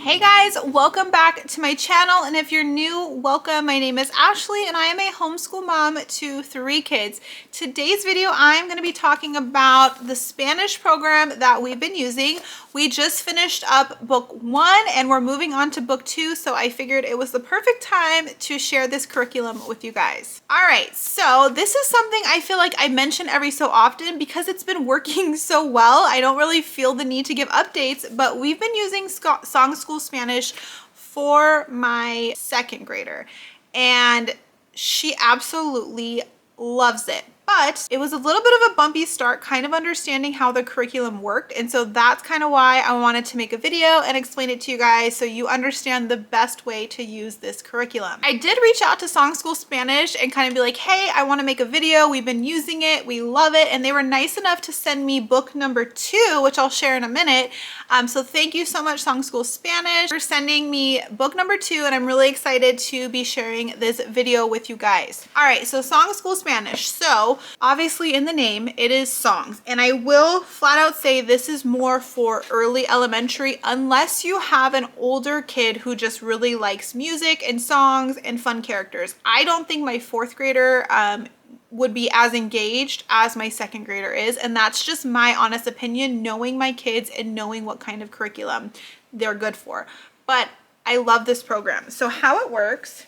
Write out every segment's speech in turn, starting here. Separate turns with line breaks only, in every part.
Hey guys, welcome back to my channel, and if you're new, welcome. My name is Ashley and I am a homeschool mom to 3 kids. Today's video I'm going to be talking about the Spanish program that we've been using. We just finished up book 1 and we're moving on to book 2, so I figured it was the perfect time to share this curriculum with you guys. Alright, so this is something I feel like I mention every so often because it's been working so well. I don't really feel the need to give updates, but we've been using Song School Spanish for my 2nd grader and she absolutely loves it. But it was a little bit of a bumpy start kind of understanding how the curriculum worked, and so that's kind of why I wanted to make a video and explain it to you guys so you understand the best way to use this curriculum. I did reach out to Song School Spanish and kind of be like, hey, I want to make a video, we've been using it, we love it, and they were nice enough to send me book number 2, which I'll share in a minute. So thank you so much, Song School Spanish, for sending me book number 2, and I'm really excited to be sharing this video with you guys. All right, so Song School Spanish. So obviously in the name, it is songs, and I will flat out say this is more for early elementary unless you have an older kid who just really likes music and songs and fun characters. I don't think my 4th grader would be as engaged as my 2nd grader is, and that's just my honest opinion, knowing my kids and knowing what kind of curriculum they're good for. But I love this program. So how it works,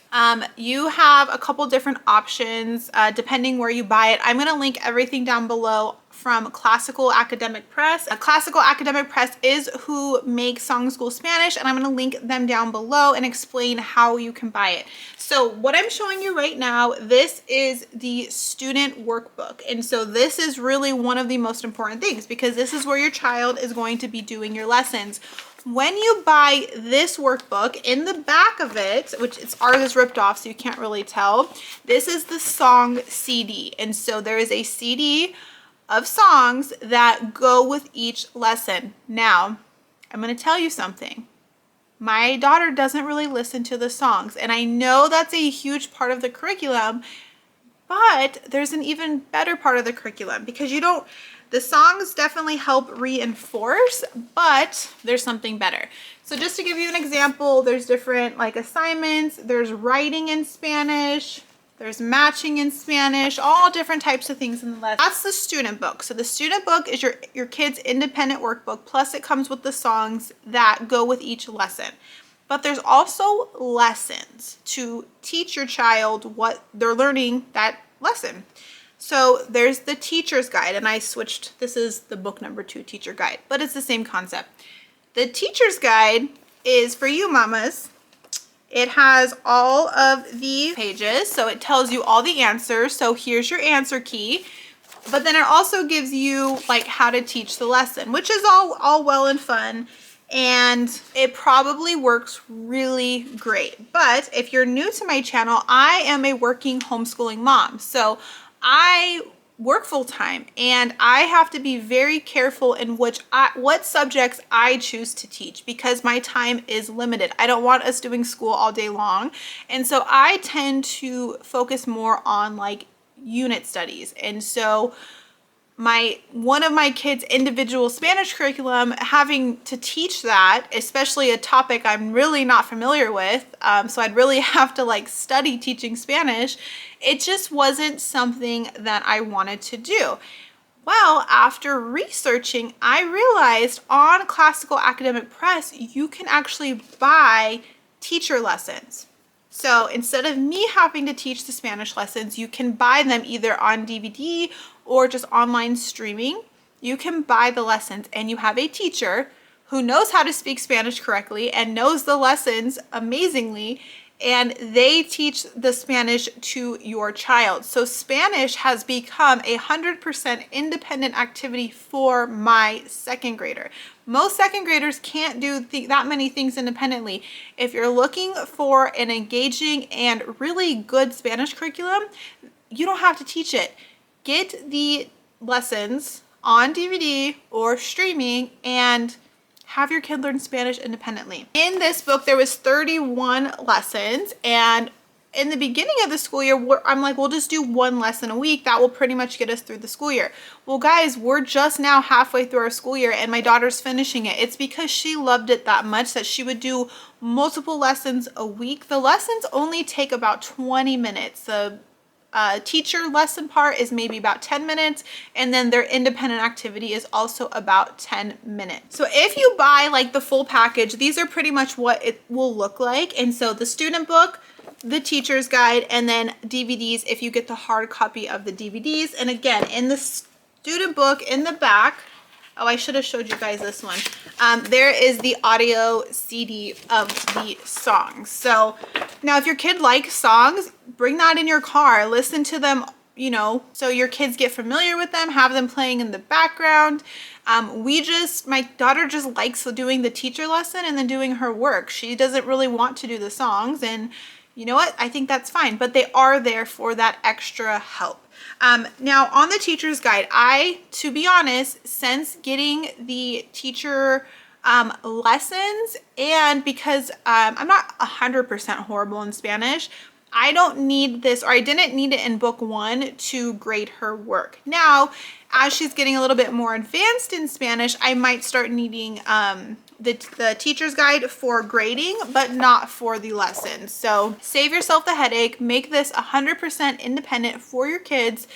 you have a couple different options depending where you buy it. I'm going to link everything down below from Classical Academic Press. Classical Academic Press is who makes Song School Spanish, and I'm going to link them down below and explain how you can buy it. So what I'm showing you right now, this is the student workbook. And so this is really one of the most important things because this is where your child is going to be doing your lessons. When you buy this workbook, in the back of it, which ours is ripped off so you can't really tell, this is the song CD. And so there is a CD of songs that go with each lesson. Now, I'm going to tell you something. My daughter doesn't really listen to the songs, and I know that's a huge part of the curriculum, but there's an even better part of the curriculum because the songs definitely help reinforce, but there's something better. So just to give you an example, there's different assignments, there's writing in Spanish, there's matching in Spanish, all different types of things in the lesson. That's the student book. So the student book is your kid's independent workbook, plus it comes with the songs that go with each lesson. But there's also lessons to teach your child what they're learning that lesson. So there's the teacher's guide, and I switched, this is the book number 2 teacher guide, but it's the same concept. The teacher's guide is for you mamas. It has all of the pages, so it tells you all the answers. So here's your answer key, but then it also gives you how to teach the lesson, which is all well and fun, and it probably works really great. But if you're new to my channel, I am a working homeschooling mom. So I work full-time and I have to be very careful in what subjects I choose to teach because my time is limited. I don't want us doing school all day long, and so I tend to focus more on unit studies. And so one of my kids' individual Spanish curriculum, having to teach that, especially a topic I'm really not familiar with, so I'd really have to study teaching Spanish, it just wasn't something that I wanted to do. Well, after researching, I realized on Classical Academic Press, you can actually buy teacher lessons. So instead of me having to teach the Spanish lessons, you can buy them either on DVD or just online streaming. You can buy the lessons and you have a teacher who knows how to speak Spanish correctly and knows the lessons amazingly, and they teach the Spanish to your child. So Spanish has become 100% independent activity for my 2nd grader. Most 2nd graders can't do that many things independently. If you're looking for an engaging and really good Spanish curriculum, you don't have to teach it. Get the lessons on DVD or streaming and have your kid learn Spanish independently. In this book, there was 31 lessons, and in the beginning of the school year, I'm like, we'll just do one lesson a week. That will pretty much get us through the school year. Well, guys, we're just now halfway through our school year and my daughter's finishing it. It's because she loved it that much that she would do multiple lessons a week. The lessons only take about 20 minutes. The teacher lesson part is maybe about 10 minutes, and then their independent activity is also about 10 minutes. So if you buy like the full package, these are pretty much what it will look like. And so the student book, the teacher's guide, and then DVDs if you get the hard copy of the DVDs. And again, in the student book in the back, oh, I should have showed you guys this one. There is the audio CD of the songs. So now if your kid likes songs, bring that in your car, listen to them, you know, so your kids get familiar with them, have them playing in the background. My daughter just likes doing the teacher lesson and then doing her work. She doesn't really want to do the songs, and you know what? I think that's fine, but they are there for that extra help. Now on the teacher's guide, to be honest, since getting the teacher lessons, and because I'm not 100% horrible in Spanish, I don't need this, or I didn't need it in book 1 to grade her work. Now, as she's getting a little bit more advanced in Spanish, I might start needing the teacher's guide for grading, but not for the lessons. So save yourself the headache, make this 100% independent for your kids,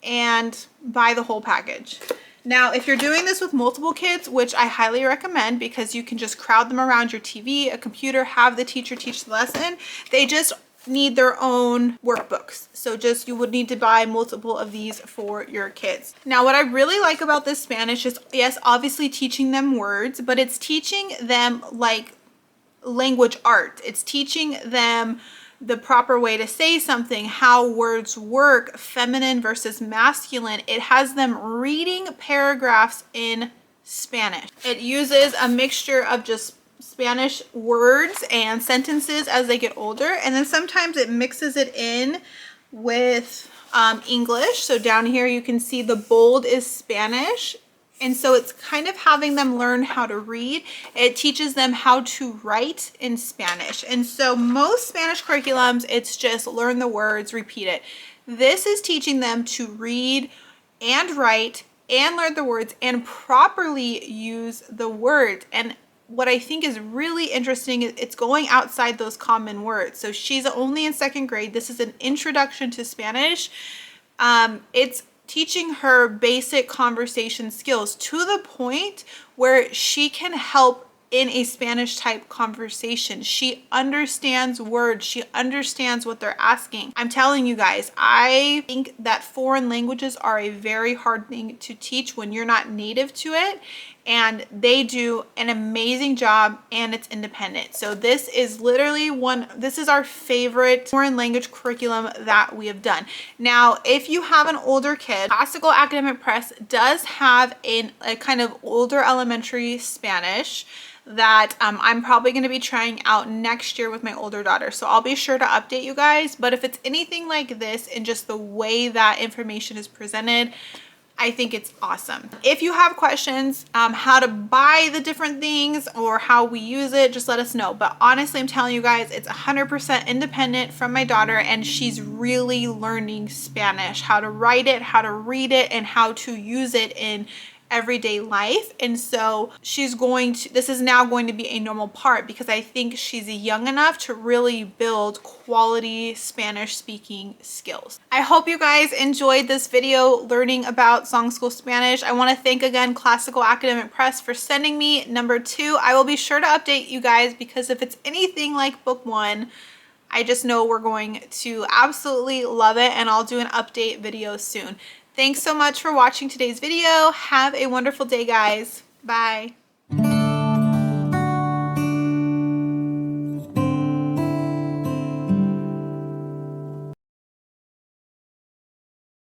and buy the whole package. Now, if you're doing this with multiple kids, which I highly recommend because you can just crowd them around your TV, a computer, have the teacher teach the lesson, they just need their own workbooks. So you would need to buy multiple of these for your kids. Now, what I really like about this Spanish is, yes, obviously teaching them words, but it's teaching them like language art. It's teaching them the proper way to say something, how words work, feminine versus masculine. It has them reading paragraphs in Spanish. It uses a mixture of just Spanish words and sentences as they get older, and then sometimes it mixes it in with English. So down here you can see the bold is Spanish, and so it's kind of having them learn how to read. It teaches them how to write in Spanish, and so most Spanish curriculums, it's just learn the words, repeat it. This is teaching them to read and write and learn the words and properly use the words. And what I think is really interesting is it's going outside those common words. So she's only in 2nd grade. This is an introduction to Spanish. It's teaching her basic conversation skills to the point where she can help in a Spanish type conversation. She understands words. She understands what they're asking. I'm telling you guys, I think that foreign languages are a very hard thing to teach when you're not native to it, and they do an amazing job, and it's independent. So this is literally this is our favorite foreign language curriculum that we have done. Now, if you have an older kid, Classical Academic Press does have a kind of older elementary Spanish that I'm probably going to be trying out next year with my older daughter. So I'll be sure to update you guys. But if it's anything like this and just the way that information is presented, I think it's awesome. If you have questions, how to buy the different things or how we use it, just let us know. But honestly, I'm telling you guys, it's 100% independent from my daughter, and she's really learning Spanish, how to write it, how to read it, and how to use it in everyday life. And so this is now going to be a normal part because I think she's young enough to really build quality Spanish speaking skills. I hope you guys enjoyed this video learning about Song School Spanish. I want to thank again Classical Academic Press for sending me number 2. I will be sure to update you guys because if it's anything like book 1, I just know we're going to absolutely love it, and I'll do an update video soon. Thanks so much for watching today's video. Have a wonderful day, guys. Bye.